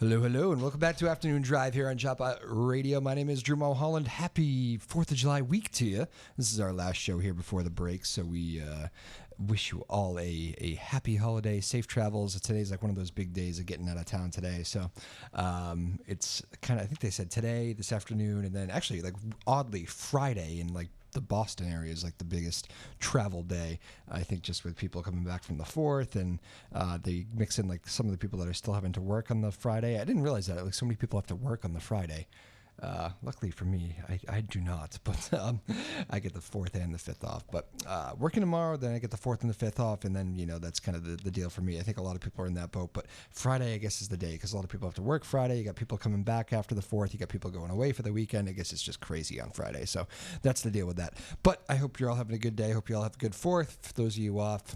Hello, hello, and welcome back to Afternoon Drive here on Joppa Radio. My name is Drew Moholland. Happy 4th of July week to you. This is our last show here before the break, so we wish you all a happy holiday, safe travels. Today's like one of those big days of getting out of town today, so it's kind of, I think they said today, this afternoon, and then actually, like, oddly, Friday in, like, the Boston area is like the biggest travel day, I think, just with people coming back from the 4th, and they mix in like some of the people that are still having to work on the Friday. I didn't realize that, like, so many people have to work on the Friday. Luckily for me, I do not, but I get the 4th and the 5th off. But working tomorrow, then I get the 4th and the 5th off, and then, you know, that's kind of the deal for me. I think a lot of people are in that boat, but Friday, I guess, is the day, because a lot of people have to work Friday. You got people coming back after the 4th. You got people going away for the weekend. I guess it's just crazy on Friday, so that's the deal with that. But I hope you're all having a good day. I hope you all have a good 4th. For those of you off,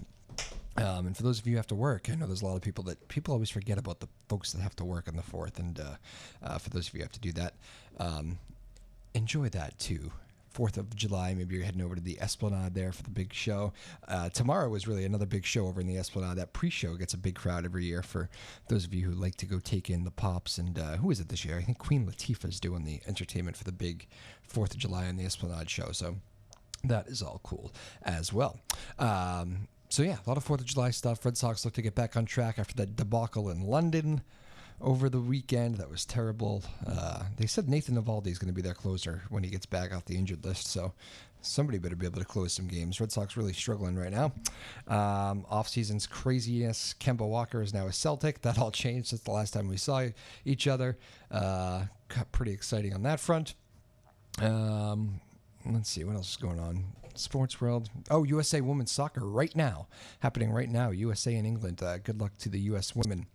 and for those of you who have to work, I know there's a lot of people always forget about the folks that have to work on the 4th, and for those of you who have to do that, enjoy that too. 4th of July, maybe you're heading over to the Esplanade there for the big show. Tomorrow is really another big show over in the Esplanade. That pre-show gets a big crowd every year for those of you who like to go take in the pops. And who is it this year? I think Queen Latifah's doing the entertainment for the big 4th of July on the Esplanade show. So that is all cool as well. So yeah, a lot of 4th of July stuff. Red Sox look to get back on track after that debacle in London over the weekend. That was terrible. They said Nathan Eovaldi is going to be their closer when he gets back off the injured list, so somebody better be able to close some games. Red Sox really struggling right now. Off-season's craziness. Kemba Walker is now a Celtic. That all changed since the last time we saw each other. Got pretty exciting on that front. Let's see, what else is going on? Sports world. Oh, USA women's soccer happening right now. USA and England. Good luck to the U.S. women.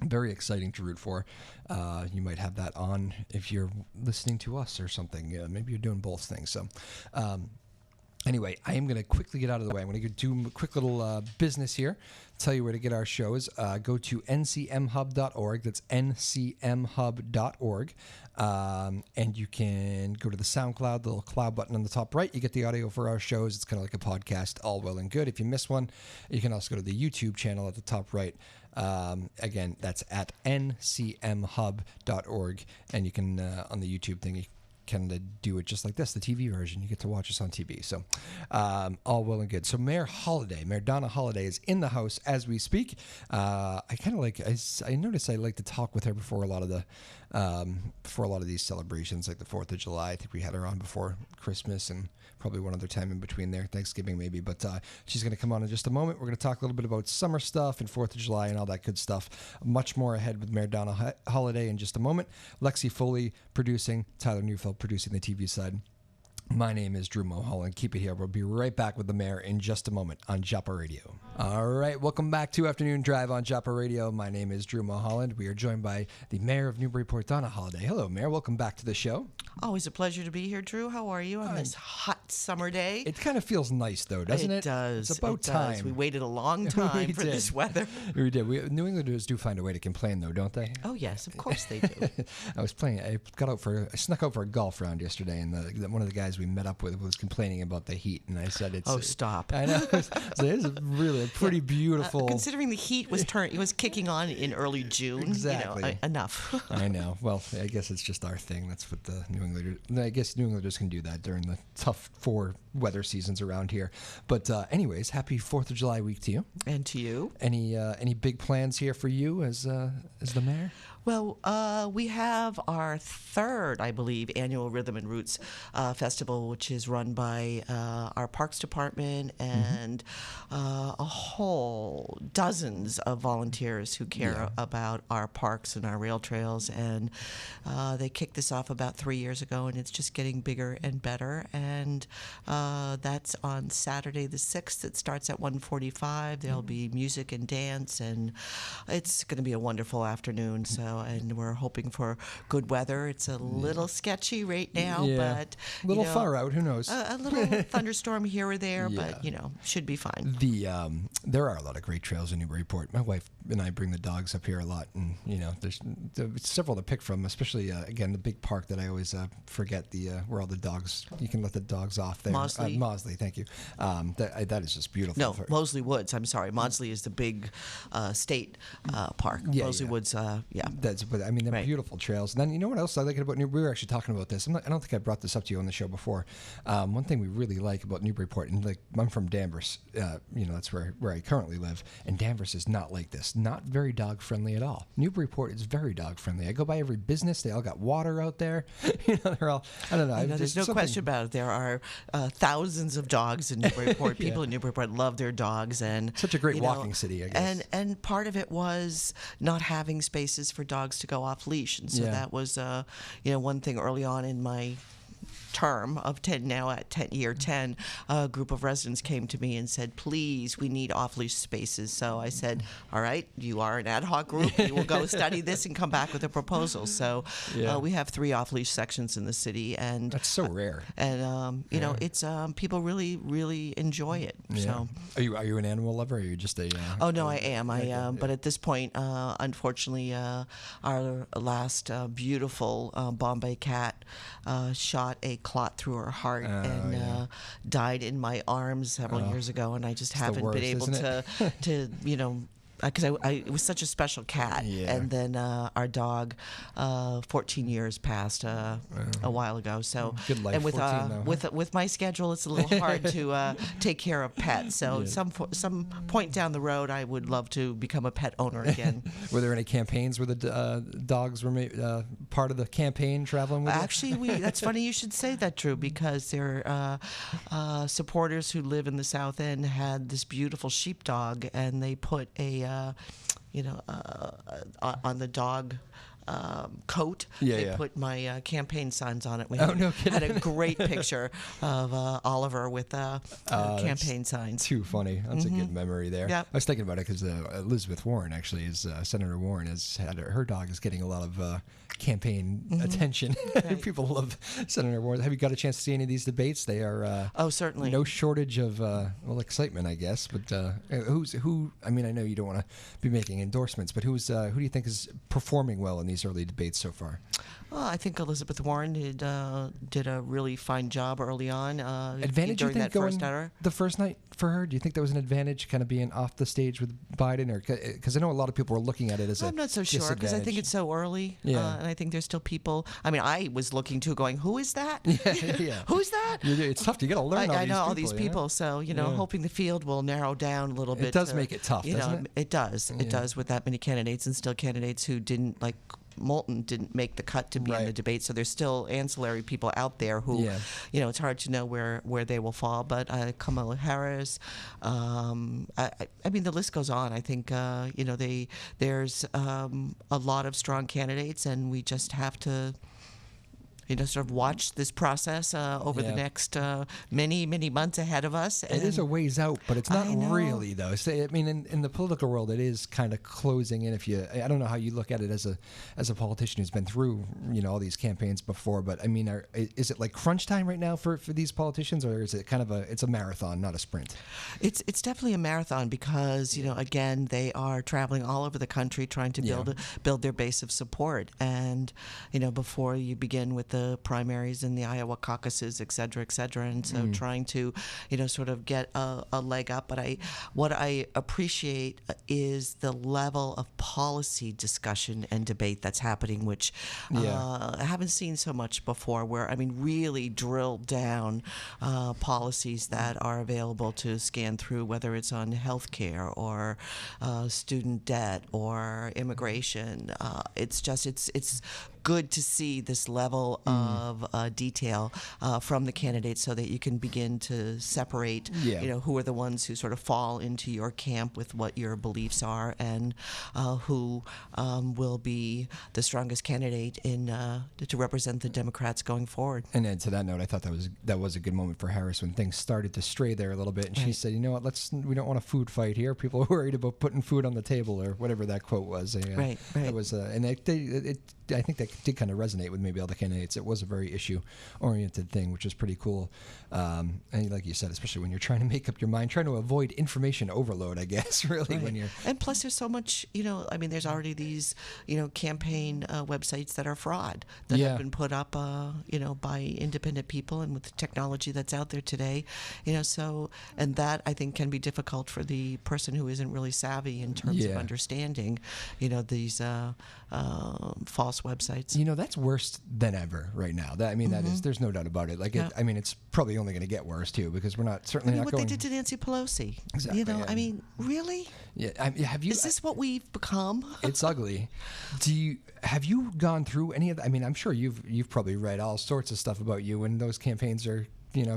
Very exciting to root for. You might have that on if you're listening to us or something. Maybe you're doing both things. So anyway, I am going to quickly get out of the way. I'm going to do a quick little business here. Tell you where to get our shows. Go to ncmhub.org. That's ncmhub.org. And you can go to the SoundCloud, the little cloud button on the top right. You get the audio for our shows. It's kind of like a podcast, all well and good. If you miss one, you can also go to the YouTube channel at the top right. Again, that's at ncmhub.org. And you can, on the YouTube thing, you can do it just like this, the TV version. You get to watch us on TV. So all well and good. So Mayor Donna Holaday is in the house as we speak. I notice I like to talk with her before a lot of these celebrations, like the 4th of July. I think we had her on before Christmas and probably one other time in between there, Thanksgiving maybe. But she's going to come on in just a moment. We're going to talk a little bit about summer stuff and 4th of July and all that good stuff. Much more ahead with Mayor Donna Holaday in just a moment. Lexi Foley producing, Tyler Neufeld producing the TV side. My name is Drew Moholland. Keep it here. We'll be right back with the mayor in just a moment on Joppa Radio. All right, welcome back to Afternoon Drive on Joppa Radio. My name is Drew Moholland. We are joined by the mayor of Newburyport, Donna Holaday. Hello, Mayor. Welcome back to the show. Always a pleasure to be here, Drew. How are you on this hot summer day? It kind of feels nice, though, doesn't it? It does. It's about time. We waited a long time for this weather. We did. New Englanders do find a way to complain, though, don't they? Oh, yes, of course they do. I snuck out for a golf round yesterday, and one of the guys we met up with was complaining about the heat, and I said, "Oh, stop!" I know. It's really a pretty beautiful. Considering the heat was kicking on in early June. Exactly. Enough. I know. Well, I guess it's just our thing. That's what the New Englanders. I guess New Englanders can do that during the tough 4 weather seasons around here. But anyways, happy 4th of July week to you. And to you. Any big plans here for you as the mayor? Well, we have our 3rd, I believe, annual Rhythm and Roots Festival, which is run by our Parks Department and a whole dozens of volunteers who care about our parks and our rail trails. And they kicked this off about 3 years ago, and it's just getting bigger and better. And that's on Saturday the 6th. It starts at 1:45. There'll be music and dance, and it's going to be a wonderful afternoon. And we're hoping for good weather. It's a little sketchy right now, but a little far out. Who knows? A little thunderstorm here or there, but should be fine. There are a lot of great trails in Newburyport. My wife and I bring the dogs up here a lot, and there's several to pick from. Especially again the big park that I always forget where all the dogs. You can let the dogs off there. Maudesley, thank you. That is just beautiful. No, Moseley Woods. I'm sorry, Maudesley is the big state park. Moseley Woods. But I mean, they're Right. beautiful trails. And then you know what else I like about Newbury? We were actually talking about this. I don't think I brought this up to you on the show before. One thing we really like about Newburyport, and like I'm from Danvers, that's where I currently live, and Danvers is not like this. Not very dog friendly at all. Newburyport is very dog friendly. I go by every business; they all got water out there. They're all. I don't know. There's no question about it. There are thousands of dogs in Newburyport. People in Newburyport love their dogs, and such a great walking city, I guess. And part of it was not having spaces for dogs to go off leash, and so that was one thing early on in my term of 10, now at year 10, a group of residents came to me and said, please, we need off-leash spaces. So I said, all right, you are an ad hoc group. You will go study this and come back with a proposal. So we have 3 off-leash sections in the city. And that's so rare. And, it's people really, really enjoy it. Yeah. So. Are you an animal lover, or are you just a... Oh, no, I am. But at this point, unfortunately, our last beautiful Bombay cat shot a clot through her heart and died in my arms several years ago, and I just haven't been able to because it was such a special cat. And then our dog, 14 years passed a while ago. So good life. And with 14, with my schedule, it's a little hard to take care of pets. So some point down the road, I would love to become a pet owner again. Were there any campaigns where the dogs were part of the campaign traveling with you? Actually, that's funny you should say that, Drew, because their supporters who live in the South End had this beautiful sheepdog, and they put on the dog coat. They put my campaign signs on it. We no kidding. Had a great picture of Oliver with campaign signs. Too funny. That's a good memory there. Yep. I was thinking about it because Elizabeth Warren, actually, Senator Warren, has had her dog is getting a lot of campaign attention. Right. People love Senator Warren. Have you got a chance to see any of these debates? They are certainly no shortage of excitement, I guess. But who? I mean, I know you don't want to be making endorsements, but who do you think is performing well in these early debates so far? Well, I think Elizabeth Warren did a really fine job early on. Advantage, during you think, that first hour? The first night for her? Do you think that was an advantage, kind of being off the stage with Biden? Or because I know a lot of people were looking at it as I'm not so sure, because I think it's so early. And I think there's still people. I mean, I was looking too, going, who is that? Who's that? It's tough. You got to learn I know all these people. So, hoping the field will narrow down a little bit. It does make it tough, doesn't it? It does. It does, with that many candidates, and still candidates who didn't, like Moulton, didn't make the cut to be in the debate. So there's still ancillary people out there who, it's hard to know where they will fall. But Kamala Harris, I mean, the list goes on. I think, there's a lot of strong candidates, and we just have to sort of watch this process over the next many, many months ahead of us. It is a ways out, but it's not really, though. So, I mean, in the political world, it is kind of closing in. I don't know how you look at it as a politician who's been through, all these campaigns before, but I mean, is it like crunch time right now for these politicians, or is it kind of it's a marathon, not a sprint? It's definitely a marathon because, again, they are traveling all over the country trying to build their base of support. And, before you begin with the primaries and the Iowa caucuses, et cetera, and so trying to, sort of get a leg up. But what I appreciate is the level of policy discussion and debate that's happening, which I haven't seen so much before. Where really drill down policies that are available to scan through, whether it's on healthcare or student debt or immigration. It's good to see this level of detail from the candidates, so that you can begin to separate, who are the ones who sort of fall into your camp with what your beliefs are, and who will be the strongest candidate to represent the Democrats going forward. And then to that note, I thought that was a good moment for Harris when things started to stray there a little bit, and she said, "You know what? We don't want a food fight here. People are worried about putting food on the table," or whatever that quote was. Right. It was, and I think that did kind of resonate with maybe all the candidates. It was a very issue-oriented thing, which is pretty cool. And like you said, especially when you're trying to make up your mind, trying to avoid information overload, I guess, really, Right. when you're... And plus, there's so much, there's already these, campaign websites that are fraud that Yeah. have been put up, by independent people, and with the technology that's out there today, and that I think can be difficult for the person who isn't really savvy in terms of Yeah. understanding, these false websites. That's worse than ever right now. That is, there's no doubt about it. Like, Yeah. it's probably only going to get worse too, because we're not certainly not what going. they did to Nancy Pelosi. Exactly, yeah. Really? Yeah, have you? Is this what we've become? It's ugly. Have you gone through any of that? I'm sure you've probably read all sorts of stuff about you when those campaigns are,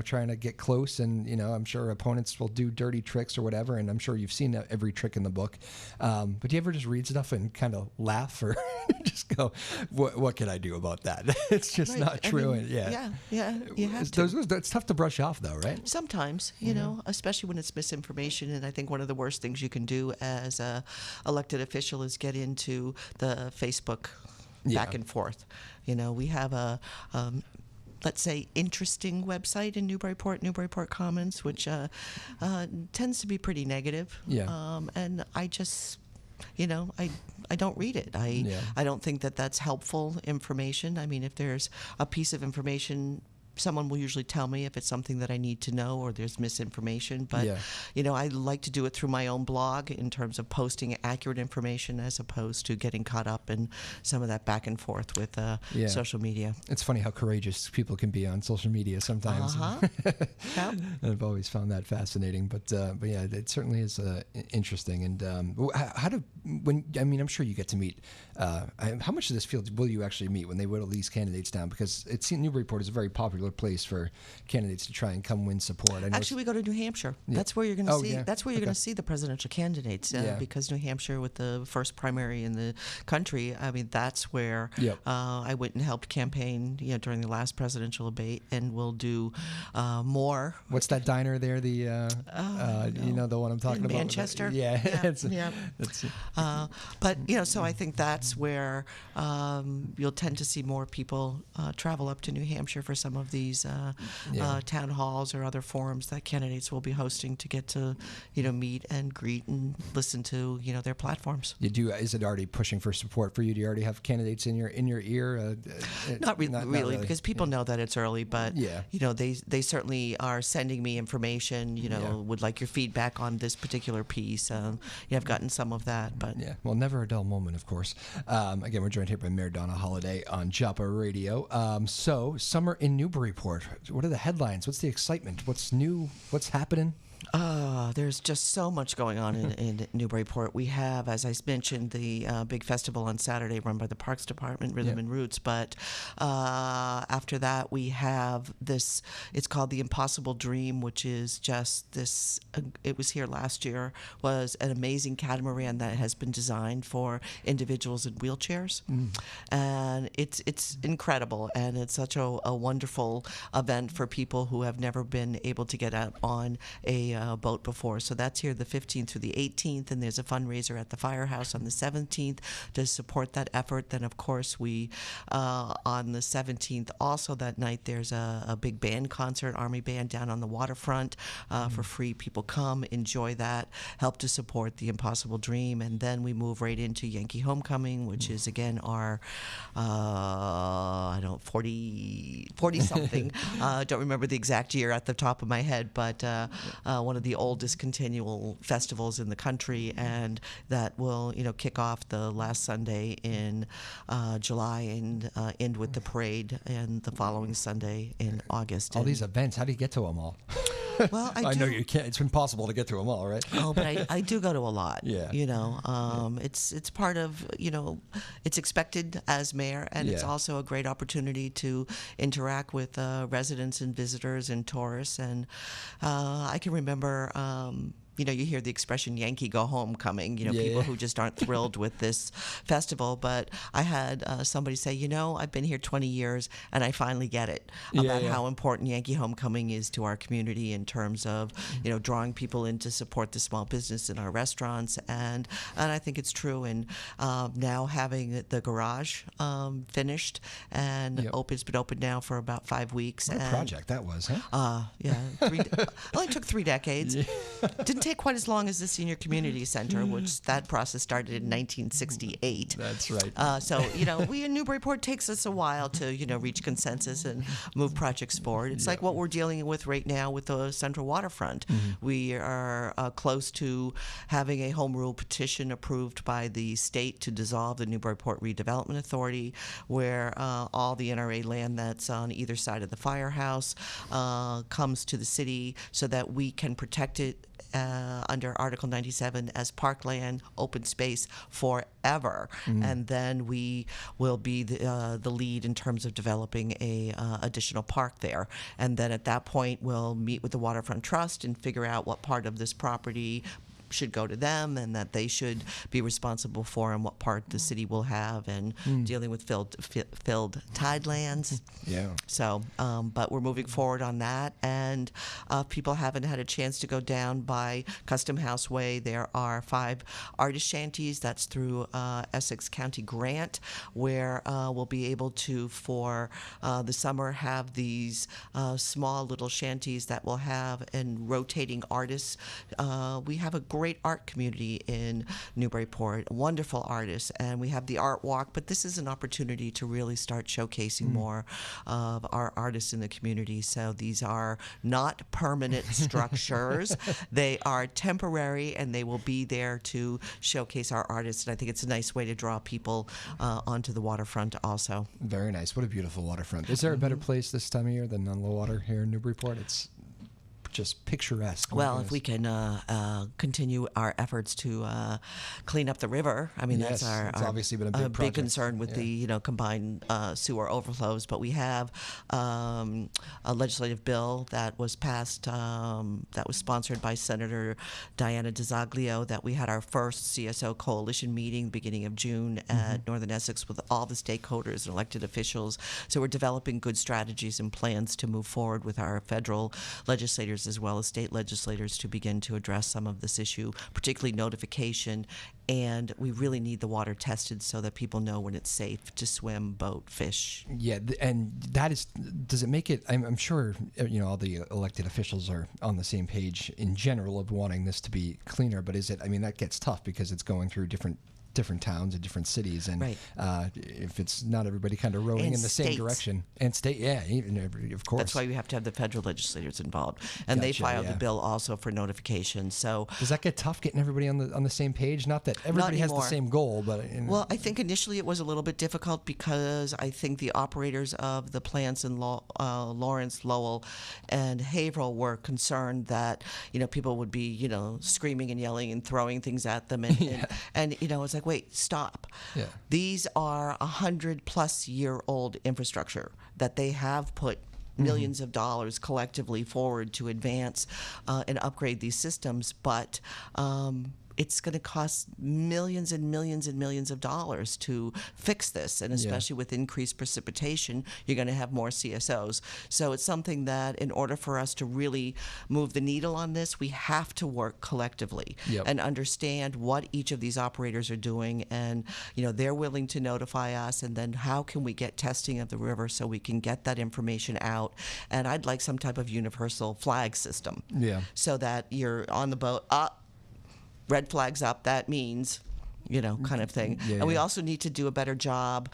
trying to get close, and I'm sure opponents will do dirty tricks or whatever, and I'm sure you've seen every trick in the book. But do you ever just read stuff and kind of laugh, or just go, "What can I do about that?" It's just Right. not true. Yeah. You have to. It's tough to brush off, though, right? Sometimes, especially when it's misinformation. And I think one of the worst things you can do as a elected official is get into the Facebook back Yeah. and forth. We have a let's say, interesting website in Newburyport Commons, which tends to be pretty negative. Yeah. And I just, I don't read it. Yeah. I don't think that that's helpful information. If there's a piece of information, someone will usually tell me if it's something that I need to know or there's misinformation. But, Yeah. I like to do it through my own blog in terms of posting accurate information as opposed to getting caught up in some of that back and forth with Yeah. social media. It's funny how courageous people can be on social media sometimes. Yep. I've always found that fascinating, but yeah, it certainly is interesting. And I'm sure you get to meet. How much of this field will you actually meet when they whittle these candidates down? Because it seems Newburyport is a very popular place for candidates to try and come win support. I know Actually, we go to New Hampshire. Yeah. That's where you're going to see. Yeah. That's where you're going to see the presidential candidates. Yeah. Because New Hampshire, with the first primary in the country, that's where Yep. I went and helped campaign. During the last presidential debate, and we'll do more. What's that diner there? The the one I'm talking In about. Manchester? Yeah. Yeah, It's- yeah. it's- But so I think that's where you'll tend to see more people travel up to New Hampshire for some of these town halls or other forums that candidates will be hosting to get to meet and greet and listen to their platforms. Is it already pushing for support for you? Do you already have candidates in your ear? Not really, because people know that it's early, but Yeah. they certainly are sending me information. Yeah. Would like your feedback on this particular piece. I've gotten some of that, but Yeah, well, never a dull moment, of course. Again, we're joined here by Mayor Donna Holaday on Joppa Radio. So, summer in Newburyport. What are the headlines? What's the excitement? What's new? What's happening? There's just so much going on in Newburyport. We have, as I mentioned, the big festival on Saturday run by the Parks Department, Rhythm and Roots. But after that, we have this, it's called The Impossible Dream, which is just this, it was here last year, was an amazing catamaran that has been designed for individuals in wheelchairs. And it's incredible. And it's such a wonderful event for people who have never been able to get out on a boat before. So that's here the 15th through the 18th, and there's a fundraiser at the Firehouse on the 17th to support that effort. Then, of course, we on the 17th, also that night, there's a big band concert, Army Band, down on the waterfront for free. People come, enjoy that, help to support the Impossible Dream, and then we move right into Yankee Homecoming, which is, again, our 40-something. Don't remember the exact year at the top of my head, but one of the oldest continual festivals in the country, and that will kick off the last Sunday in July and end with the parade, and the following Sunday in August. All these events, how do you get to them all? Well, I know you can't. It's impossible to get through them all, right? Oh, but I do go to a lot. Yeah. It's part of, it's expected as mayor, and it's Yeah. also a great opportunity to interact with residents and visitors and tourists. And I can remember you hear the expression Yankee go home coming, people who just aren't thrilled with this festival. But I had somebody say, I've been here 20 years and I finally get it about how important Yankee Homecoming is to our community in terms of, drawing people in to support the small business in our restaurants. And I think it's true. And now having the garage finished and it's been open now for about 5 weeks. What a project that was, huh? Only took 3 decades. Didn't take quite as long as the Senior Community Center, which that process started in 1968. That's right. So, we in Newburyport takes us a while to, reach consensus and move projects forward. It's like what we're dealing with right now with the Central Waterfront. We are close to having a home rule petition approved by the state to dissolve the Newburyport Redevelopment Authority, where all the NRA land that's on either side of the firehouse comes to the city so that we can protect it under Article 97 as parkland, open space forever. And then we will be the lead in terms of developing a additional park there. And then at that point, we'll meet with the Waterfront Trust and figure out what part of this property should go to them and that they should be responsible for, and what part the city will have, and dealing with filled tidelands. So, but we're moving forward on that. And if people haven't had a chance to go down by Custom House Way, there are 5 artist shanties. That's through Essex County grant, where we'll be able to, for the summer, have these small little shanties that will have and rotating artists. We have a great art community in Newburyport, wonderful artists, and we have the art walk, but this is an opportunity to really start showcasing more of our artists in the community. So these are not permanent structures. They are temporary, and they will be there to showcase our artists, and I think it's a nice way to draw people onto the waterfront also. Very nice. What a beautiful waterfront. Is there a better place this time of year than on the water here in Newburyport? It's just picturesque. Well, if we can continue our efforts to clean up the river, I mean, Yes, that's our obviously been a big concern with the combined sewer overflows. But we have a legislative bill that was passed that was sponsored by Senator Diana DiZoglio, that we had our first CSO coalition meeting beginning of June at Northern Essex with all the stakeholders and elected officials. So we're developing good strategies and plans to move forward with our federal legislators as well as state legislators to begin to address some of this issue, particularly notification. And we really need the water tested so that people know when it's safe to swim, boat, fish. Yeah, and that is, does it make it, I'm sure, all the elected officials are on the same page in general of wanting this to be cleaner, but is it, that gets tough because it's going through different towns and different cities, and if it's not everybody kind of rowing and in the same direction, and of course. That's why we have to have the federal legislators involved, and they filed the bill also for notification. So does that get tough getting everybody on the same page? Not that everybody has the same goal, but well, I think initially it was a little bit difficult because I think the operators of the plants in Lawrence, Lowell, and Haverhill were concerned that people would be screaming and yelling and throwing things at them, and it's like, wait, stop. Yeah. These are 100-plus-year-old infrastructure that they have put millions of dollars collectively forward to advance and upgrade these systems, but it's going to cost millions and millions and millions of dollars to fix this, and especially with increased precipitation, you're going to have more CSOs. So it's something that in order for us to really move the needle on this, we have to work collectively and understand what each of these operators are doing, and they're willing to notify us, and then how can we get testing of the river so we can get that information out. And I'd like some type of universal flag system so that you're on the boat, red flags up, that means, kind of thing. And we also need to do a better job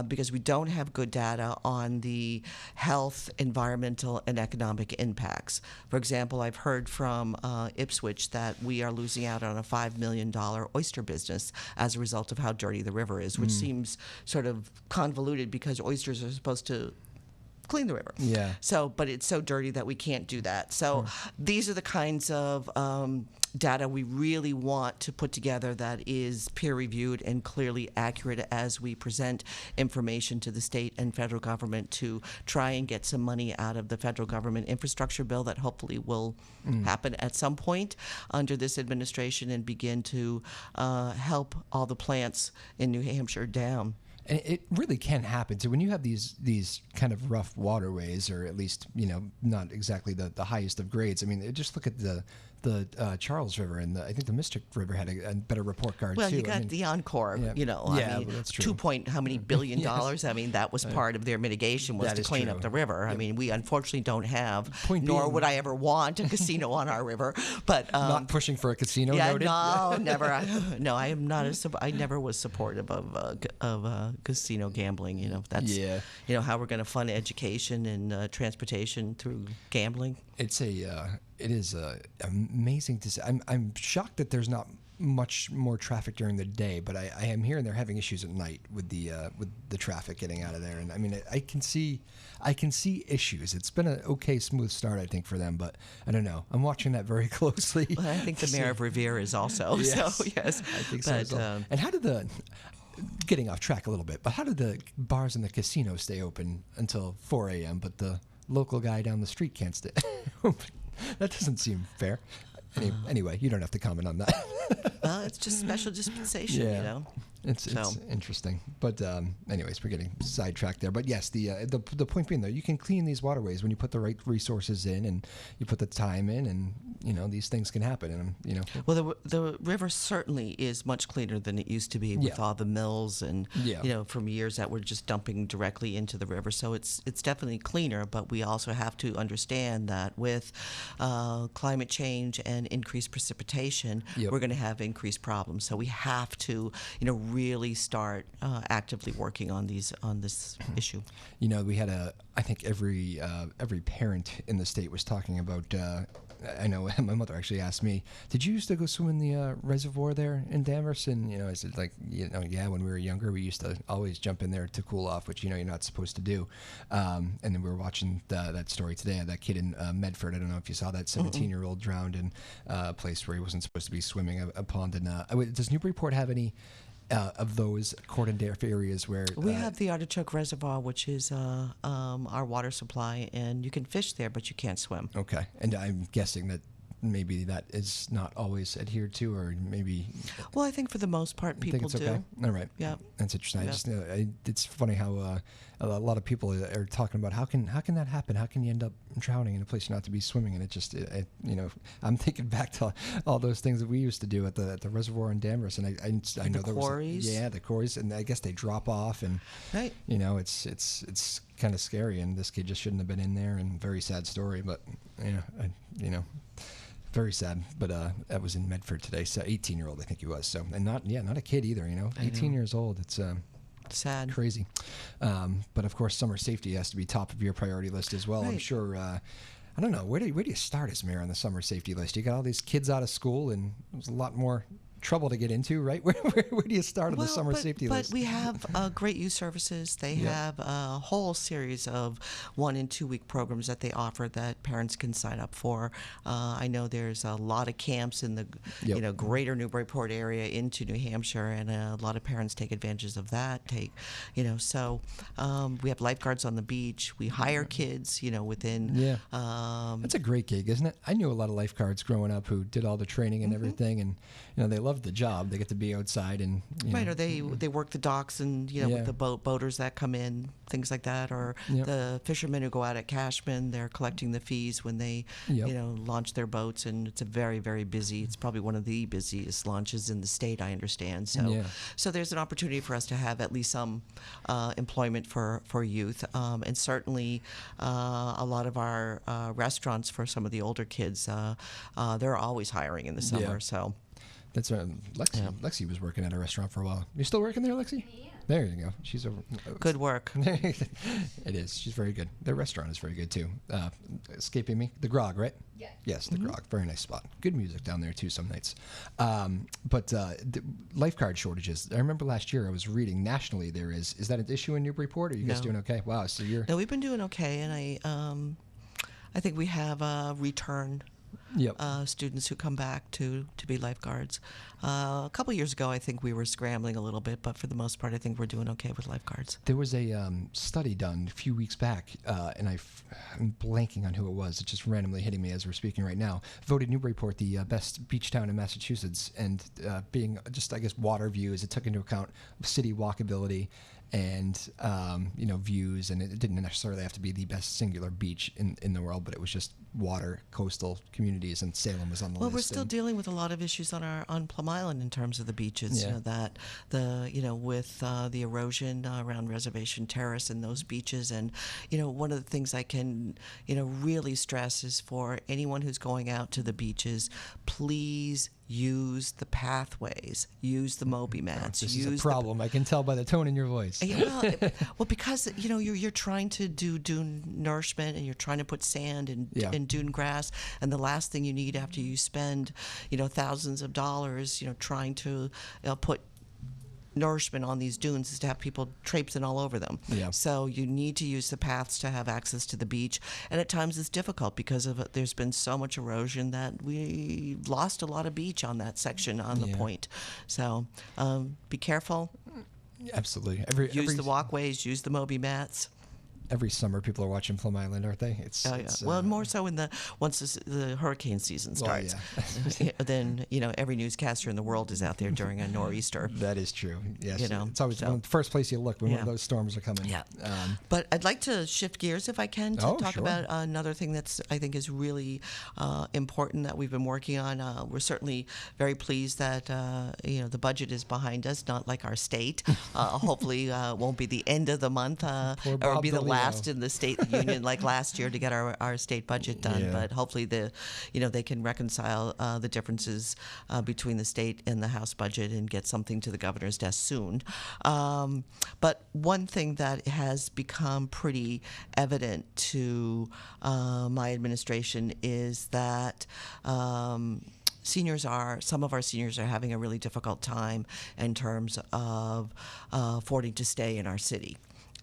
because we don't have good data on the health, environmental, and economic impacts. For example, I've heard from Ipswich that we are losing out on a $5 million oyster business as a result of how dirty the river is, which seems sort of convoluted because oysters are supposed to clean the river. So, but it's so dirty that we can't do that. So these are the kinds of data we really want to put together that is peer-reviewed and clearly accurate as we present information to the state and federal government to try and get some money out of the federal government infrastructure bill that hopefully will happen at some point under this administration and begin to help all the plants in New Hampshire down. And it really can happen. So when you have these kind of rough waterways, or at least, not exactly the highest of grades. I mean, just look at the Charles River, and I think the Mystic River had a better report card well, too. You got the Encore, yeah. I mean, that's true. how many billion dollars? I mean, that was part of their mitigation was That to is clean true. up the river. Yep. I mean, we unfortunately don't have, Point nor being- would I ever want a casino on our river. But Not pushing for a casino, yeah, noted. no, never. No, I am not. I never was supportive of casino gambling. That's how we're going to fund education and transportation through gambling. It is amazing to see. I'm shocked that there's not much more traffic during the day, but I am hearing they're having issues at night with the traffic getting out of there. And I mean, I can see issues. It's been an okay, smooth start, I think, for them, but I don't know. I'm watching that very closely. Well, I think the mayor of Revere is also. Yes, So yes, I think so. But, As well. And how did getting off track a little bit, but how did the bars and the casinos stay open until 4 a.m., but the local guy down the street can't stay? That doesn't seem fair. Anyway, you don't have to comment on that. Well, it's just special dispensation, It's interesting, but anyways, we're getting sidetracked there. But yes, the point being, though, you can clean these waterways when you put the right resources in and you put the time in, and these things can happen. And well, the river certainly is much cleaner than it used to be with all the mills and from years that were just dumping directly into the river. So it's definitely cleaner, but we also have to understand that with climate change and increased precipitation, we're going to have increased problems. So we have to really start actively working on this issue. We had I think every parent in the state was talking about. I know my mother actually asked me, "Did you used to go swim in the reservoir there in Danvers?" And I said, yeah, when we were younger, we used to always jump in there to cool off, which you're not supposed to do. And then we were watching that story today of that kid in Medford. I don't know if you saw that 17-year-old drowned in a place where he wasn't supposed to be swimming, a pond. And does Newburyport have any of those cordon derf areas where we have the Artichoke Reservoir, which is our water supply, and you can fish there, but you can't swim. Okay, and I'm guessing that maybe that is not always adhered to, or maybe. Well, I think for the most part, people do. Okay? All right. Yeah, that's interesting. Yeah. I just it's funny how a lot of people are talking about how can that happen? How can you end up drowning in a place you're not to be swimming? And it just I'm thinking back to all those things that we used to do at the reservoir in Danvers, and I know the quarries. The quarries, and I guess they drop off, and right. It's kind of scary, and this kid just shouldn't have been in there, and very sad story, but very sad. But that was in Medford today. So 18-year-old, I think he was. So, and not a kid either. 18 years old. It's sad, crazy. But of course, summer safety has to be top of your priority list as well. Right. I'm sure. I don't know, where do you start as mayor on the summer safety list? You got all these kids out of school, and there's a lot more trouble to get into, right? Where do you start on the summer safety list? But we have great youth services. They have a whole series of 1 and 2 week programs that they offer that parents can sign up for. I know there's a lot of camps in the greater Newburyport area into New Hampshire, and a lot of parents take advantage of that. So we have lifeguards on the beach. We hire kids, within. That's a great gig, isn't it? I knew a lot of lifeguards growing up who did all the training and everything, and they love the job. They get to be outside and or they work the docks and with the boaters that come in, things like that, or the fishermen who go out at Cashman. They're collecting the fees when they launch their boats, and it's a very, very busy. It's probably one of the busiest launches in the state, I understand. So there's an opportunity for us to have at least some employment for youth, and certainly a lot of our restaurants for some of the older kids. They're always hiring in the summer. So. That's Lexi. Lexi was working at a restaurant for a while. You're still working there, Lexi? Yeah. There you go. She's over. Good work. It is. She's very good. Their restaurant is very good too. Escaping me, the Grog, right? Yeah. Yes, the Grog. Very nice spot. Good music down there too some nights. But the lifeguard shortages. I remember last year I was reading nationally there is. Is that an issue in Newburyport? Or are you guys doing okay? Wow. So you're. No, we've been doing okay, and I think we have a return. Yep. students who come back to be lifeguards. A couple years ago, I think we were scrambling a little bit, but for the most part, I think we're doing okay with lifeguards. There was a study done a few weeks back, and I'm blanking on who it was. It's just randomly hitting me as we're speaking right now. Voted Newburyport the best beach town in Massachusetts, and being just, I guess, water views. It took into account city walkability and views, and it didn't necessarily have to be the best singular beach in the world, but it was just water, coastal communities, and Salem was on the list. Well, we're still dealing with a lot of issues on Plum Island in terms of the beaches. Yeah. With the erosion around Reservation Terrace and those beaches, and one of the things I can really stress is for anyone who's going out to the beaches, please use the pathways, use the Moby mats. This is a problem. I can tell by the tone in your voice. Well, because you're trying to do dune nourishment, and you're trying to put sand and dune grass, and the last thing you need after you spend thousands of dollars trying to put nourishment on these dunes is to have people traipsing all over them. Yeah. So you need to use the paths to have access to the beach, and at times it's difficult because there's been so much erosion that we lost a lot of beach on that section on the point. So be careful. Absolutely. Use the walkways, use the Moby mats. Every summer, people are watching Plum Island, aren't they? Well, more so once the hurricane season starts. Then every newscaster in the world is out there during a nor'easter. That is true. Yes, it's always the first place you look when one of those storms are coming. Yeah. But I'd like to shift gears if I can to talk about another thing that's I think is really important that we've been working on. We're certainly very pleased that the budget is behind us, not like our state. Hopefully, won't be the end of the month or be the last in the state union like last year to get our state budget done. But hopefully they can reconcile the differences between the state and the House budget and get something to the governor's desk soon. But one thing that has become pretty evident to my administration is that some of our seniors are having a really difficult time in terms of affording to stay in our city,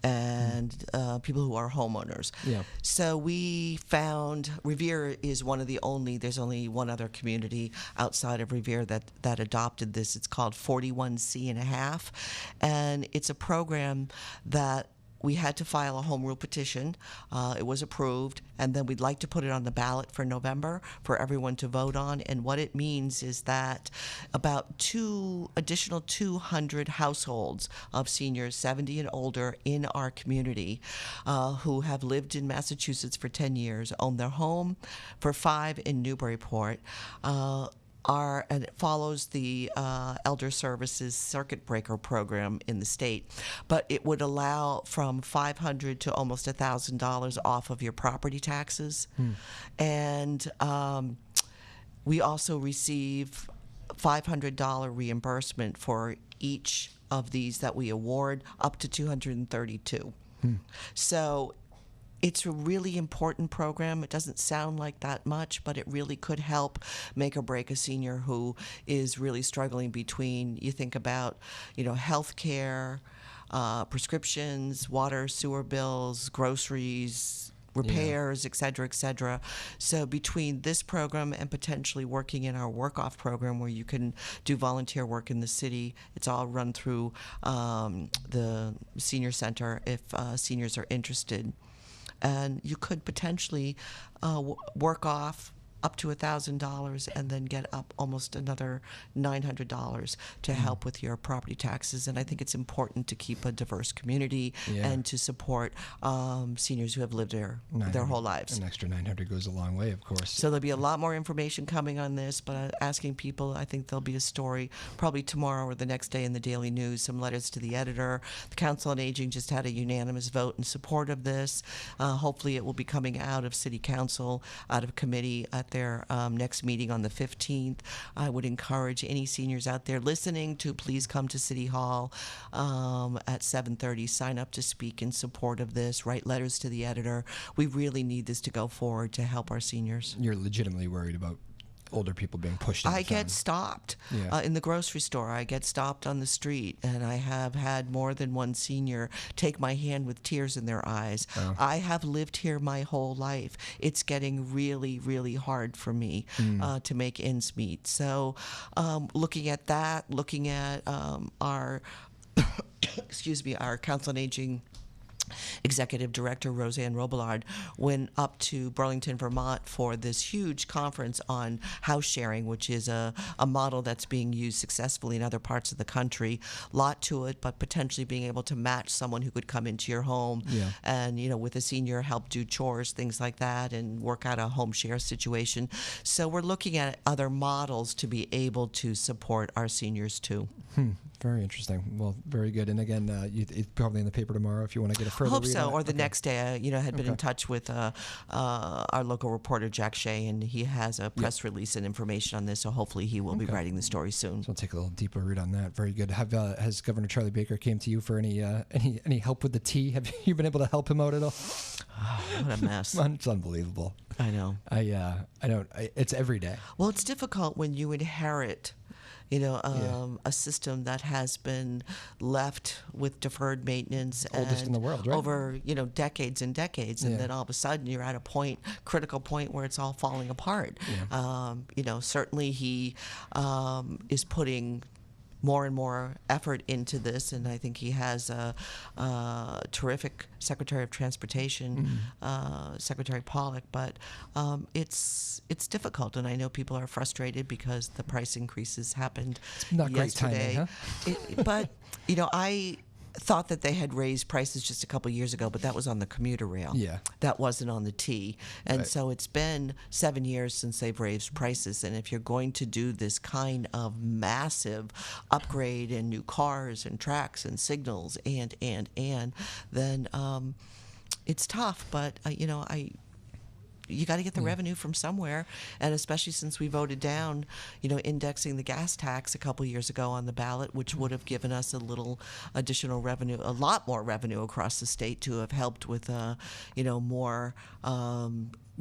and people who are homeowners. Yeah. So we found Revere is there's only one other community outside of Revere that adopted this. It's called 41C&1/2, and it's a program that we had to file a home rule petition. It was approved, and then we'd like to put it on the ballot for November for everyone to vote on. And what it means is that about 200 households of seniors 70 and older in our community who have lived in Massachusetts for 10 years, own their home for 5 in Newburyport, and it follows the Elder Services Circuit Breaker program in the state, but it would allow from $500 to almost $1,000 off of your property taxes, and we also receive $500 reimbursement for each of these that we award, up to 232. So it's a really important program. It doesn't sound like that much, but it really could help make or break a senior who is really struggling between, you think about, health care, prescriptions, water, sewer bills, groceries, repairs, et cetera, et cetera. So between this program and potentially working in our work-off program where you can do volunteer work in the city, it's all run through the senior center if seniors are interested. And you could potentially work off up to $1,000 and then get up almost another $900 to help with your property taxes. And I think it's important to keep a diverse community and to support seniors who have lived there their whole lives. An extra $900 goes a long way, of course. So there'll be a lot more information coming on this, but asking people, I think there'll be a story probably tomorrow or the next day in the Daily News, some letters to the editor. The Council on Aging just had a unanimous vote in support of this. Hopefully it will be coming out of City Council, out of committee at their next meeting on the 15th. I would encourage any seniors out there listening to please come to City Hall at 7:30, sign up to speak in support of this, write letters to the editor. We really need this to go forward to help our seniors. You're legitimately worried about older people being pushed into I get fountains. stopped Yeah. in the grocery store. I get stopped on the street, and I have had more than one senior take my hand with tears in their eyes. Oh. I have lived here my whole life. It's getting really, really hard for me to make ends meet. So looking at that, looking at our, excuse me, our Council on Aging Executive Director Roseanne Robillard went up to Burlington, Vermont for this huge conference on house sharing, which is a model that's being used successfully in other parts of the country. Lot to it, but potentially being able to match someone who could come into your home and, with a senior, help do chores, things like that, and work out a home share situation. So we're looking at other models to be able to support our seniors too. Very interesting. Well, very good. And again, it's probably in the paper tomorrow if you want to get a further Hope read so, on it. or the next day. I had been in touch with our local reporter, Jack Shea, and he has a press release and information on this, so hopefully he will be writing the story soon. So we'll take a little deeper read on that. Very good. Has Governor Charlie Baker came to you for any help with the tea? Have you been able to help him out at all? What a mess. It's unbelievable. I know. It's every day. Well, it's difficult when you inherit a system that has been left with deferred maintenance Oldest in the world, right? over decades and decades, and then all of a sudden you're at a critical point where it's all falling apart. Certainly he is putting more and more effort into this, and I think he has a terrific Secretary of Transportation, Secretary Pollock. But it's difficult, and I know people are frustrated because the price increases happened not yesterday. Great timing, huh? But I thought that they had raised prices just a couple of years ago, but that was on the commuter rail. Yeah. That wasn't on the T. And Right. so it's been 7 years since they've raised prices. And if you're going to do this kind of massive upgrade in new cars and tracks and signals and then it's tough. But, you got to get the revenue from somewhere, and especially since we voted down, indexing the gas tax a couple years ago on the ballot, which would have given us a little additional revenue, a lot more revenue across the state to have helped with, more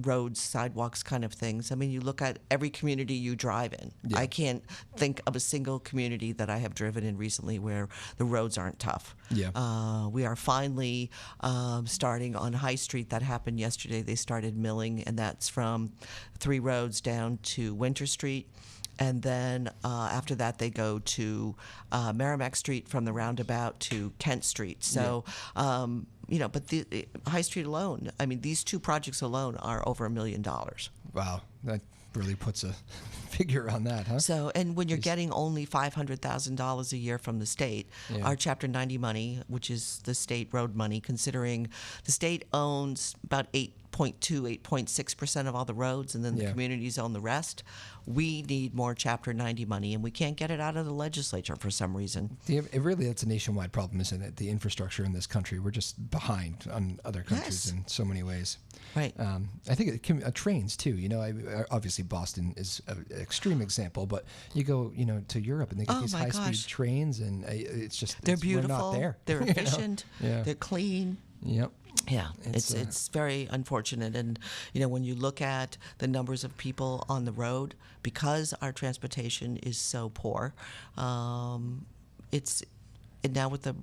roads, sidewalks kind of things. I mean, you look at every community you drive in. Yeah. I can't think of a single community that I have driven in recently where the roads aren't tough. Yeah. We are finally starting on High Street. That happened yesterday. They started milling, and that's from 3 roads down to Winter Street. And then after that, they go to Merrimack Street from the roundabout to Kent Street. So, but the High Street alone, I mean, these 2 projects alone are over $1 million. Wow. That really puts a figure on that, huh? So, and when you're getting only $500,000 a year from the state, our Chapter 90 money, which is the state road money, considering the state owns about 8.6% of all the roads, and then the communities own the rest. We need more Chapter 90 money, and we can't get it out of the legislature for some reason. That's a nationwide problem, isn't it? The infrastructure in this country, we're just behind on other countries in so many ways. Right. I think trains too. Obviously Boston is an extreme example, but you go, to Europe and they get these high-speed trains, and it's just they're beautiful. We're not there. They're efficient. Yeah. They're clean. Yep. Yeah, it's very unfortunate. And, when you look at the numbers of people on the road, because our transportation is so poor, and now with the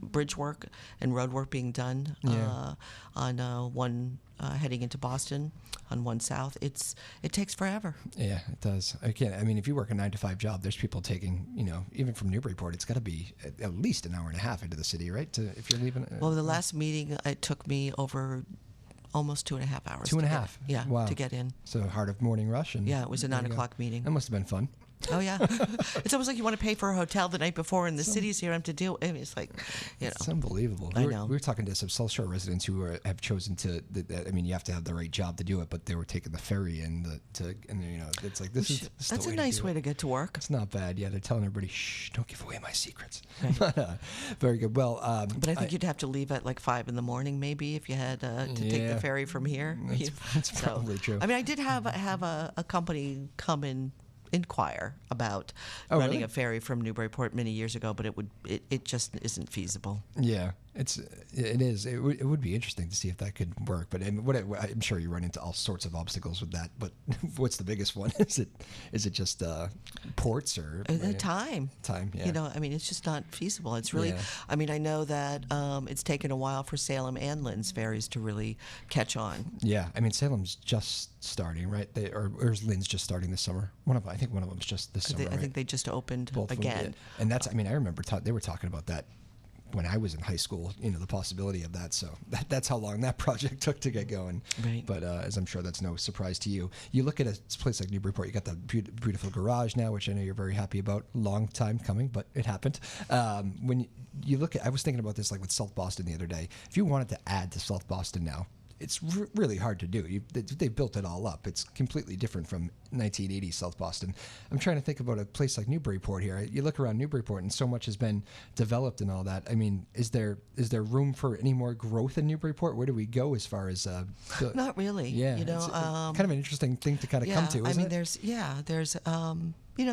bridge work and road work being done on one heading into Boston on 1 South, it takes forever. Yeah, it does. If you work a 9-to-5 job, there's people taking, even from Newburyport, it's got to be at least an hour and a half into the city, right? If you're leaving. Well, the last meeting, it took me over almost 2.5 hours. 2.5? Yeah, wow. To get in. So heart of morning rush. And yeah, it was a 9 o'clock meeting. That must have been fun. Oh, yeah. It's almost like you want to pay for a hotel the night before, and the city's here to deal. I mean, it's like, It's unbelievable. I know. We were talking to some South Shore residents who have chosen to. You have to have the right job to do it, but they were taking the ferry it's like this is. That's a nice way to get to work. It's not bad. Yeah, they're telling everybody, shh, don't give away my secrets. Right. Very good. Well, but I think you'd have to leave at like 5 in the morning, maybe, if you had to take the ferry from here. That's probably true. I did have a company come in. Inquire about running really? a ferry from Newburyport many years ago, but it just isn't feasible. Yeah. It is. It would be interesting to see if that could work. But I'm sure you run into all sorts of obstacles with that. But what's the biggest one? Is it just ports or the time? Time, yeah. You know, I mean, it's just not feasible. It's really. Yeah. I mean, I know that it's taken a while for Salem and Lynn's ferries to really catch on. Yeah, I mean, Salem's just starting, right? Or is Lynn's just starting this summer? I think one of them's just this summer. I think they just opened Both of them again. did. And that's. I mean, I remember they were talking about that when I was in high school, the possibility of that. So that's how long that project took to get going. Right. But as I'm sure that's no surprise to you. You look at a place like Newburyport, you got the beautiful garage now, which I know you're very happy about. Long time coming, but it happened. When you look at, I was thinking about this like with South Boston the other day. If you wanted to add to South Boston now, it's really hard to do. They've built it all up. It's completely different from 1980 South Boston. I'm trying to think about a place like Newburyport here. You look around Newburyport, and so much has been developed and all that. I mean, is there room for any more growth in Newburyport? Where do we go as far as? Not really. Yeah, You know, it's kind of an interesting thing to kind of come to. Isn't I mean, it?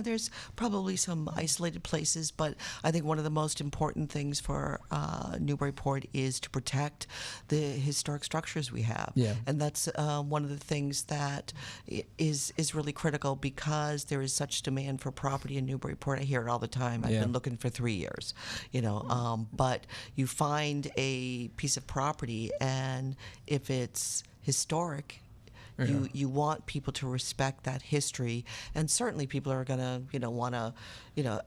there's probably some isolated places, but I think one of the most important things for Newburyport is to protect the historic structures we have. Yeah. And that's one of the things that is really critical because there is such demand for property in Newburyport. I hear it all the time. I've been looking for 3 years, but you find a piece of property, and if it's historic, you want people to respect that history, and certainly people are going to want to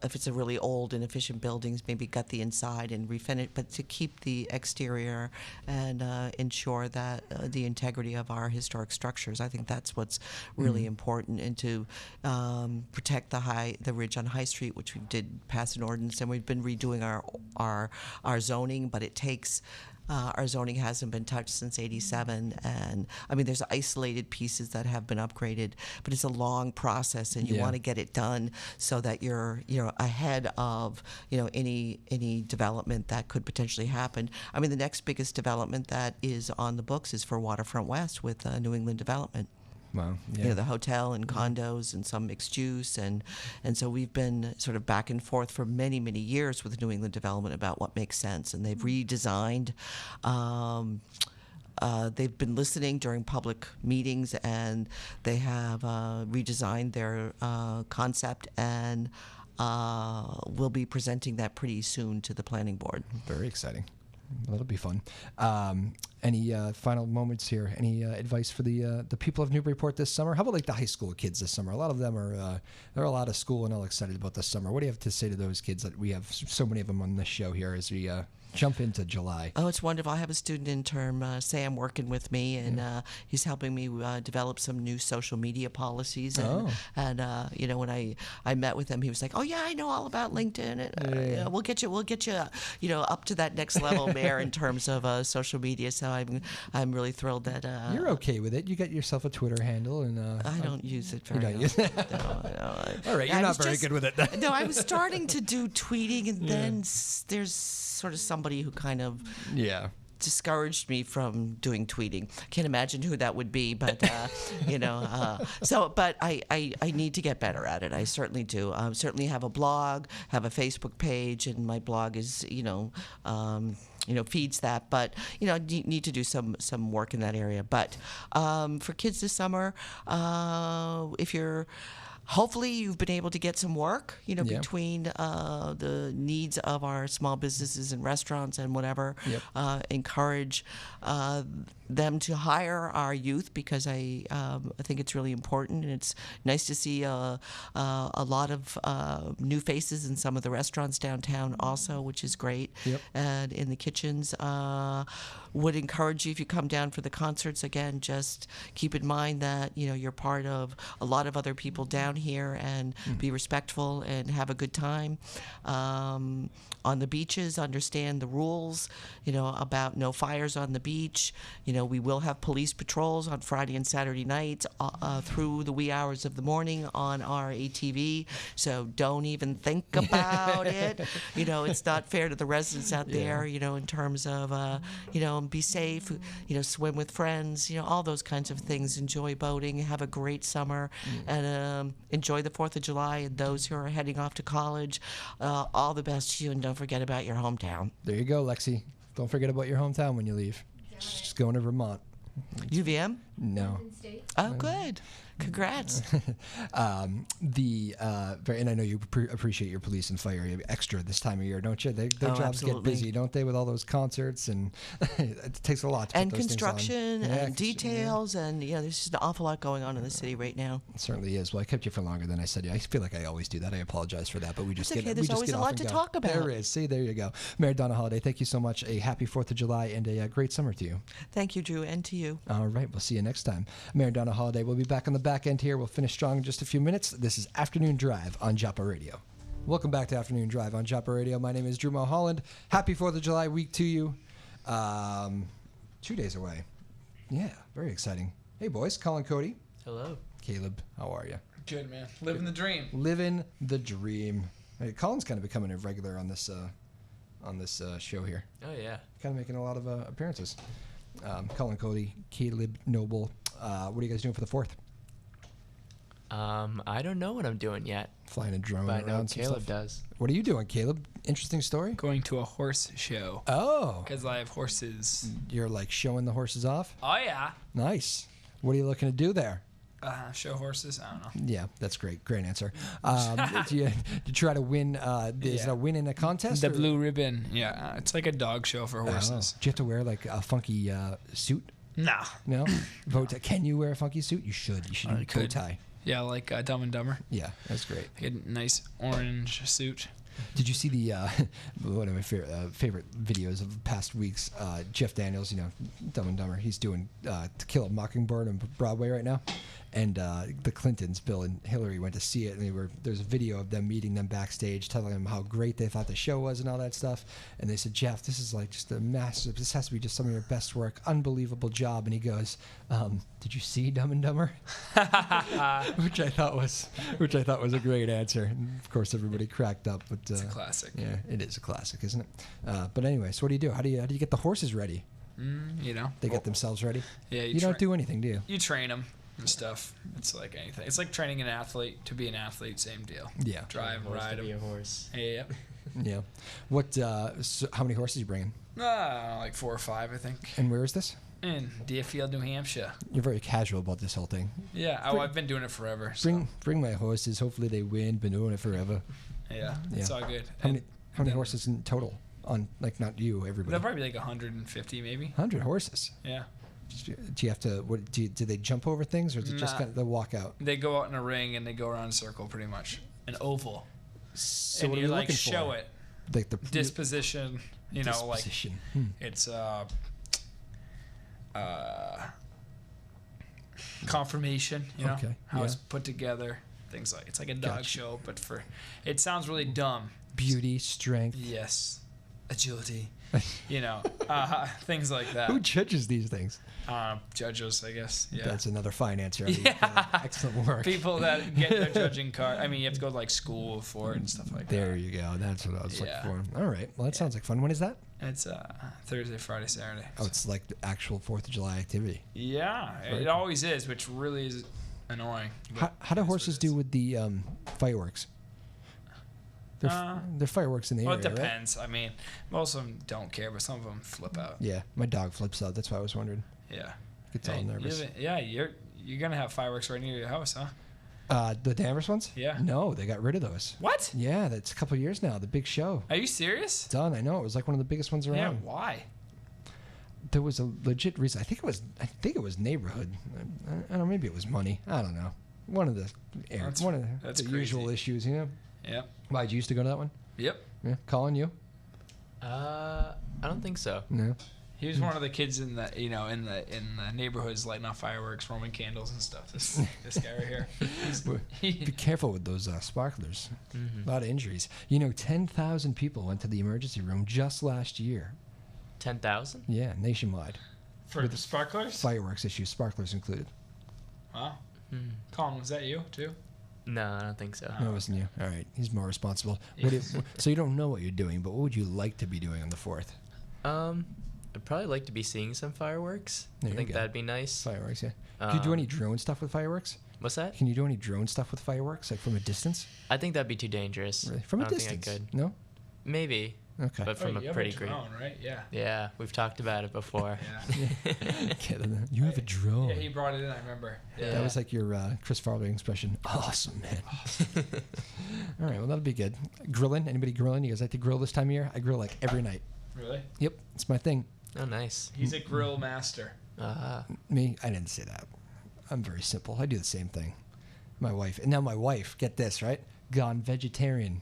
if it's a really old inefficient buildings, maybe gut the inside and refinish, but to keep the exterior and ensure that the integrity of our historic structures. I think that's what's really important, and to protect the ridge on High Street, which we did pass an ordinance, and we've been redoing our zoning, but it takes. Our zoning hasn't been touched since '87, and I mean, there's isolated pieces that have been upgraded, but it's a long process, and you want to get it done so that you're ahead of any development that could potentially happen. I mean, the next biggest development that is on the books is for Waterfront West with New England Development. Wow. Yeah. The hotel and condos and some mixed use, and so we've been sort of back and forth for many, many years with New England Development about what makes sense, and they've redesigned. They've been listening during public meetings, and they have redesigned their concept, and we'll be presenting that pretty soon to the planning board. Very exciting. That'll be fun. Any final moments here? Any advice for the people of Newburyport this summer? How about like the high school kids this summer? A lot of them they're all out of school and all excited about this summer. What do you have to say to those kids that we have so many of them on this show here as we jump into July? Oh, it's wonderful. I have a student intern, Sam, working with me, and he's helping me develop some new social media policies. And when I met with him, he was like, "Oh yeah, I know all about LinkedIn. And, we'll get you, up to that next level, Mayor, in terms of social media." So I'm really thrilled that you're okay with it. You got yourself a Twitter handle, and I don't use it very often. All right, you're not very good with it. No, I was starting to do tweeting, and then there's sort of somebody who kind of discouraged me from doing tweeting. Can't imagine who that would be, but but I need to get better at it. I certainly do. Certainly have a blog, have a Facebook page, and my blog is feeds that, but need to do some work in that area. But for kids this summer, hopefully you've been able to get some work, between the needs of our small businesses and restaurants and whatever. Encourage them to hire our youth, because I think it's really important, and it's nice to see a lot of new faces in some of the restaurants downtown also, which is great. And in the kitchens, would encourage you, if you come down for the concerts, again, just keep in mind that you're part of a lot of other people down here, and be respectful and have a good time. On the beaches, understand the rules, about no fires on the beach. We will have police patrols on Friday and Saturday nights through the wee hours of the morning on our ATV. So don't even think about it. It's not fair to the residents out there, in terms of, be safe, swim with friends, all those kinds of things. Enjoy boating, have a great summer, and enjoy the 4th of July. And those who are heading off to college, all the best to you, and don't forget about your hometown. There you go, Lexi. Don't forget about your hometown when you leave. Just going to Vermont. UVM? No. Oh, good. Congrats. And I know you appreciate your police and fire extra this time of year, don't you? Their jobs absolutely. get busy, don't they, with all those concerts, and it takes a lot to And put those construction things on. and details, and there's just an awful lot going on in the city right now. It certainly is. Well, I kept you for longer than I said. I feel like I always do that. I apologize for that, but we just It's get okay. we There's just always get a off lot and to go. talk about. There is. See, there you go. Mayor Donna Holaday, thank you so much. A happy 4th of July and a great summer to you. Thank you, Drew, and to you. All right. We'll see you next time. Mayor Donna Holaday will be back on the back end here. We'll finish strong in just a few minutes. This is Afternoon Drive on Joppa Radio. Welcome back to Afternoon Drive on Joppa Radio. My name is Drew Moholland. Happy 4th of July week to you. 2 days away. Yeah, very exciting. Hey, boys. Colin, Cody. Hello. Caleb, how are you? Good, man. Living the dream. Living the dream. Hey, Colin's kind of becoming a regular on this show here. Oh, yeah. Kind of making a lot of appearances. Colin, Cody, Caleb, Noble. What are you guys doing for the 4th? I don't know what I'm doing yet, Flying a drone but I around. know some Caleb stuff. does. What are you doing, Caleb? Interesting story. Going to a horse show Oh, because I have horses. you're like showing the horses off. Oh yeah, Nice. What are you looking to do there? show horses. I don't know. Yeah, that's great. Great answer. Do you try to win? Is it a win in a contest? The or- blue ribbon. Yeah, it's like a dog show for Oh. horses. Do you have to wear like a funky suit? Nah. No. Bow tie. Can you wear a funky suit? You should. You should I do a bow could. tie. Yeah, like Dumb and Dumber. Yeah, that's great. Like a nice orange suit. Did you see the one of my favorite videos of the past weeks? Jeff Daniels, Dumb and Dumber. He's doing To Kill a Mockingbird on Broadway right now, and the Clintons, Bill and Hillary, went to see it, and there's a video of them meeting them backstage, telling them how great they thought the show was and all that stuff. And they said, Jeff, this is like just a massive. This has to be just some of your best work. Unbelievable job. And he goes, did you see Dumb and Dumber? which I thought was a great answer. And of course, everybody cracked up. But It's a classic. yeah, it is a classic, isn't it? But anyway, so what do you do? How do you get the horses ready? They get themselves ready. Yeah, You don't do anything, do you? You train them and stuff. It's like anything. It's like training an athlete to be an athlete. Same deal. Yeah. Drive, Horse ride to be a them. horse. Yeah. Yeah. What? So how many horses are you bringing? Like 4 or 5, I think. And where is this? In Deerfield, New Hampshire. You're very casual about this whole thing. Yeah, I've been doing it forever. So. Bring my horses. Hopefully they win. Been doing it forever. Yeah, it's all good. How And many then- horses in total? On like not you, everybody. There'll probably be like 150 maybe. 100 horses. Yeah. Do you have to? What do they jump over things, or is it just Nah. kind of the walk out? They go out in a ring and they go around in a circle pretty much. An oval. So and what are you you like looking show for? it. Like the Disposition, disposition. it's conformation, Okay, how it's yeah. put together, things like it's like a dog Gotcha. show, but it sounds really dumb. Beauty, strength. Yes. Agility. Things like that. Who judges these things? Judges, I guess. Yeah. That's another fine answer. Yeah. Excellent work. People that get their judging card. I mean, you have to go to like school for it and stuff like There that. you go. That's what I was Yeah. looking for. All right. Well, that sounds like fun. When is that? It's Thursday, Friday, Saturday. Oh, it's like the actual 4th of July activity. Yeah, Very it cool. always is, which really is annoying. How but do that's what horses it do is. with the fireworks? They're fireworks in the Well, area, it right? depends. I mean, most of them don't care, but some of them flip out. Yeah, my dog flips out. That's why I was wondering. Yeah. Gets all Hey, nervous. you're gonna have fireworks right near your house, huh? The Danvers ones? Yeah. No, they got rid of those. What? Yeah, that's a couple years now. The big show. Are you serious? Done. I know. It was like one of the biggest ones Yeah. around. Why? There was a legit reason. I think it was neighborhood. I don't know. Maybe it was money. I don't know. One of the That's the usual crazy. issues. Yep. Why did you used to go to that one? Yep. Yeah. Colin, you? I don't think so. No. He was one of the kids in the in the neighborhoods lighting off fireworks, Roman candles and stuff. This guy right here. Be careful with those sparklers. Mm-hmm. A lot of injuries. 10,000 people went to the emergency room just last year. 10,000? Yeah, nationwide. For the sparklers. Fireworks issues, sparklers included. Wow. Hmm. Colin, was that you too? No, I don't think so. No, it wasn't you. All right, he's more responsible. So you don't know what you're doing, but what would you like to be doing on the 4th? I'd probably like to be seeing some fireworks. There I you think go. that'd be nice. Fireworks, yeah. Can you do any drone stuff with fireworks? What's that? Can you do any drone stuff with fireworks, like from a distance? I think that'd be too dangerous. Really? From a I don't distance? think I could. No? Maybe. Okay. but from you a have pretty a great. drone, right? Yeah. Yeah, we've talked about it before. Yeah. You have a drone. Yeah, he brought it in. I remember. Yeah. That was like your Chris Farley expression. Awesome, man. All right, well, that'll be good. Grilling? Anybody grilling? You guys like to grill this time of year? I grill like every night. Really. Yep, it's my thing. Oh, nice. He's a grill master. Me? I didn't say that. I'm very simple. I do the same thing. My wife, get this, right? Gone vegetarian.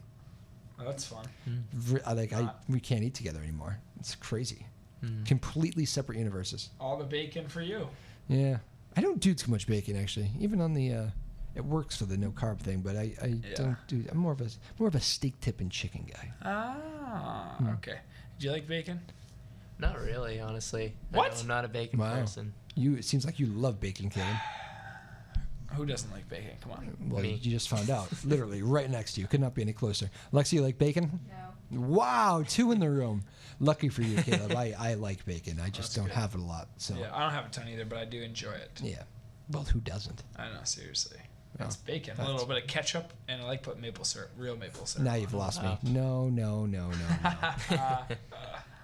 Oh, that's fun. We can't eat together anymore. It's crazy. Completely separate universes. All the bacon for you. Yeah. I don't do too much bacon, actually. Even on the... it works for the no carb thing, but I don't do. I'm more of a steak tip and chicken guy. Ah, okay. Do you like bacon? Not really, honestly. What? I'm not a bacon person. It seems like you love bacon, Caleb. Who doesn't like bacon? Come on. Well, Me. you just found out. Literally right next to you. Could not be any closer. Lexi, you like bacon? No. Wow, 2 in the room. Lucky for you, Caleb. I like bacon. I just That's don't good. have it a lot. So Yeah, I don't have a ton either, but I do enjoy it. yeah. Well, who doesn't? I don't know, seriously. Oh, It's bacon, a that's- little bit of ketchup, and I like putting maple syrup, real maple syrup. Now on you've it. lost me. Wow. No.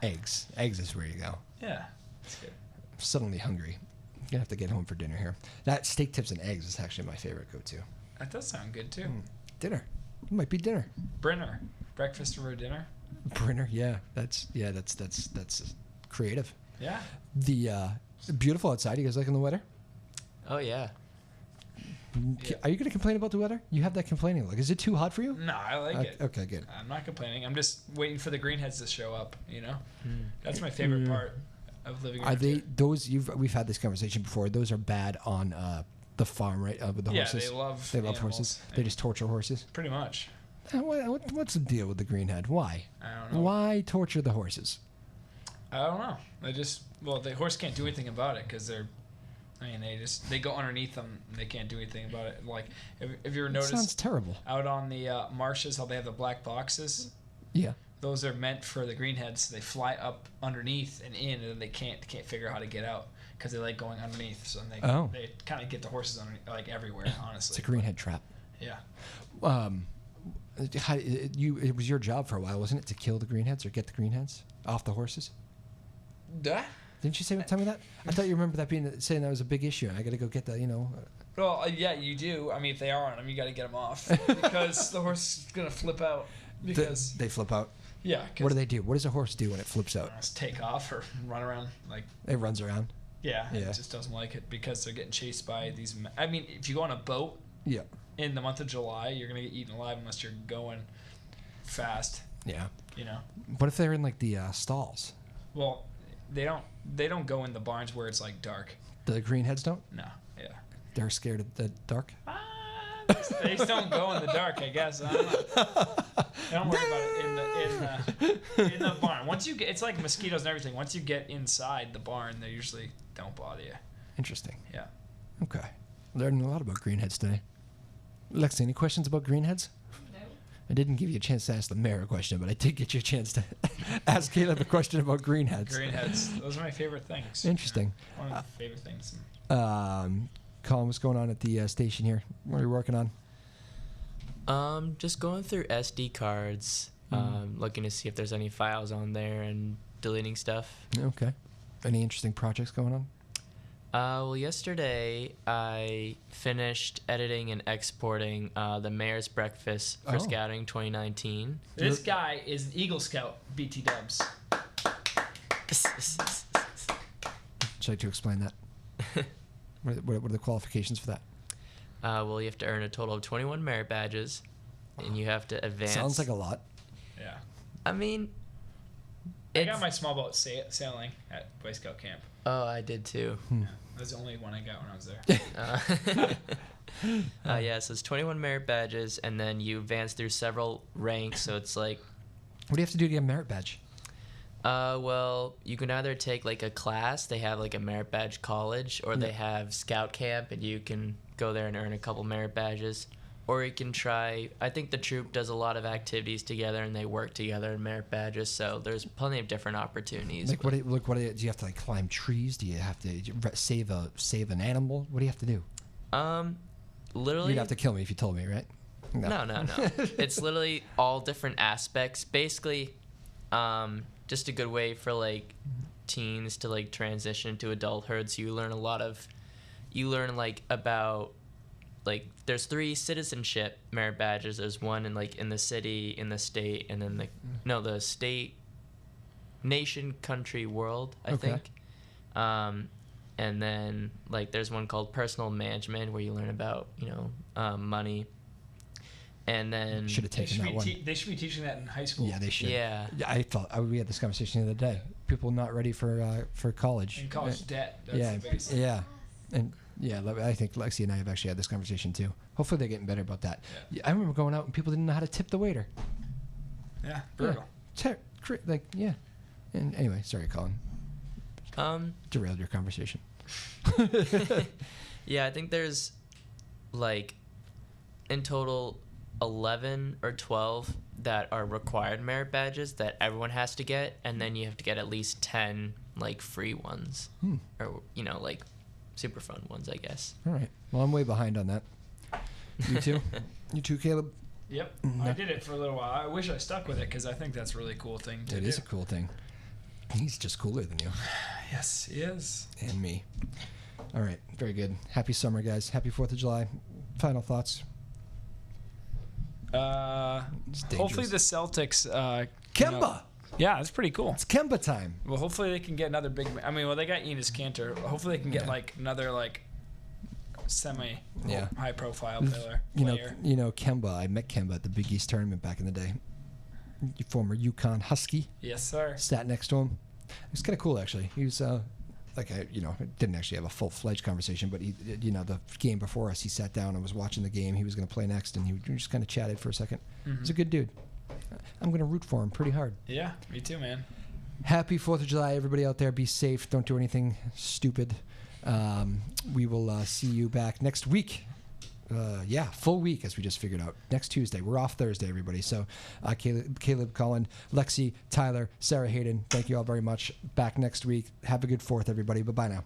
Eggs. Eggs is where you go. Yeah, it's good. I'm suddenly hungry. I'm gonna have to get home for dinner here. That steak tips and eggs is actually my favorite go-to. That does sound good too. Dinner. It might be dinner. Brinner, breakfast or dinner? Brinner. Yeah. That's creative. Yeah. The beautiful outside. You guys liking the weather? Oh, yeah. Yeah. Are you going to complain about the weather? You have that complaining look. Is it too hot for you? No, I like it. Okay, good. I'm not complaining. I'm just waiting for the greenheads to show up. You know, that's my favorite part of living. Are around they here. those? We've had this conversation before. Those are bad on the farm, right? With the Yeah, horses. they love horses. animals. They just torture horses. Pretty much. What's the deal with the greenhead? Why? I don't know. Why torture the horses? I don't know. The horse can't do anything about it because they go underneath them and they can't do anything about it. Like if you ever That sounds noticed terrible. out on the marshes how they have the black boxes, Yeah. those are meant for the greenheads. They fly up underneath and in, and then they can't figure out how to get out because they like going underneath. So they kind of get the horses underneath, like everywhere. Honestly, It's a greenhead trap. Yeah. It was your job for a while, wasn't it, to kill the greenheads or get the greenheads off the horses? Duh. Didn't you tell me that? I thought you remember that saying that was a big issue. I got to go get that. Well, yeah, you do. I mean, if they are on them, you got to get them off because the horse is gonna flip out. Because They flip out. yeah, What do they do? What does a horse do when it flips out? Just take off or run around like. It runs around. Yeah, Yeah. it just doesn't like it because they're getting chased by these. I mean, if you go on a boat Yeah. in the month of July, you're gonna get eaten alive unless you're going fast. Yeah. You know. What if they're in like the stalls? Well, they don't go in the barns where it's like dark. The greenheads don't? No. Yeah. They're scared of the dark? They just don't go in the dark, I guess. I don't know. Don't worry about it in the barn. Once you get, it's like mosquitoes and everything. Once you get inside the barn, they usually don't bother you. Interesting. Yeah. Okay. Learning a lot about greenheads today. Lexi, any questions about greenheads? No. I didn't give you a chance to ask the mayor a question, but I did get you a chance to ask Caleb a question about greenheads. Greenheads. Those are my favorite things. Interesting. One of my favorite things. Colin, what's going on at the station here? What are you working on? Just going through SD cards, looking to see if there's any files on there and deleting stuff. Okay. Any interesting projects going on? Well, yesterday I finished editing and exporting the Mayor's Breakfast for Oh. Scouting 2019. This guy is an Eagle Scout, BT Dubs. Would you like to explain that? What are the qualifications for that? Well, you have to earn a total of 21 merit badges, and you have to advance. Sounds like a lot. Yeah. I mean, I got my small boat sailing at Boy Scout camp. Oh, I did too. That was the only one I got when I was there. Yeah, so it's 21 merit badges, and then you advance through several ranks. So it's like, What do you have to do to get a merit badge? well, you can either take like a class. They have like a merit badge college, or they have scout camp, and you can go there and earn a couple merit badges. Or you can try. I think the troop does a lot of activities together, and they work together in merit badges. So there's plenty of different opportunities. Like, do you have to like climb trees? Do you have to save an animal? What do you have to do? Literally. You'd have to kill me if you told me, right? No. It's literally all different aspects. Basically, just a good way for like teens to like transition to adulthood. So you learn like about like there's 3 citizenship merit badges. There's one in like in the city, in the state, and then the state, nation, country, world, I think. And then like there's one called personal management where you learn about money. And then Should have taken that one. They should be teaching that in high school. Yeah, they should. Yeah. I thought we had this conversation the other day. People not ready for college. And college debt. That's Yeah, the biggest. yeah, and yeah. I think Lexi and I have actually had this conversation too. Hopefully they're getting better about that. Yeah. I remember going out and people didn't know how to tip the waiter. Yeah, brutal. Yeah. And anyway, sorry, Colin. Derailed your conversation. Yeah, I think there's like in total 11 or 12 that are required merit badges that everyone has to get, and then you have to get at least 10 like free ones, or like super fun ones, I guess. All right. Well, I'm way behind on that. You too? You too, Caleb? Yep. I did it for a little while. I wish I stuck with it because I think that's a really cool thing to do. It is a cool thing. He's just cooler than you. Yes, he is. And me. All right. Very good. Happy summer, guys. Happy 4th of July. Final thoughts? Hopefully the Celtics. Kemba! Yeah, that's pretty cool. It's Kemba time. Well, hopefully they can get another big. I mean, they got Enes Kanter. Hopefully they can get like another like semi high profile player. Kemba. I met Kemba at the Big East tournament back in the day. Former UConn Husky. Yes, sir. Sat next to him. It was kind of cool, actually. He was didn't actually have a full-fledged conversation, but he, the game before us, he sat down and was watching the game. He was going to play next, and we just kind of chatted for a second. Mm-hmm. He's a good dude. I'm going to root for him pretty hard. Yeah, me too, man. Happy 4th of July, everybody out there. Be safe. Don't do anything stupid. We will see you back next week. Full week, as we just figured out. Next Tuesday. We're off Thursday, everybody. So Caleb, Colin, Lexi, Tyler, Sarah Hayden, thank you all very much. Back next week. Have a good 4th, everybody. Bye-bye now.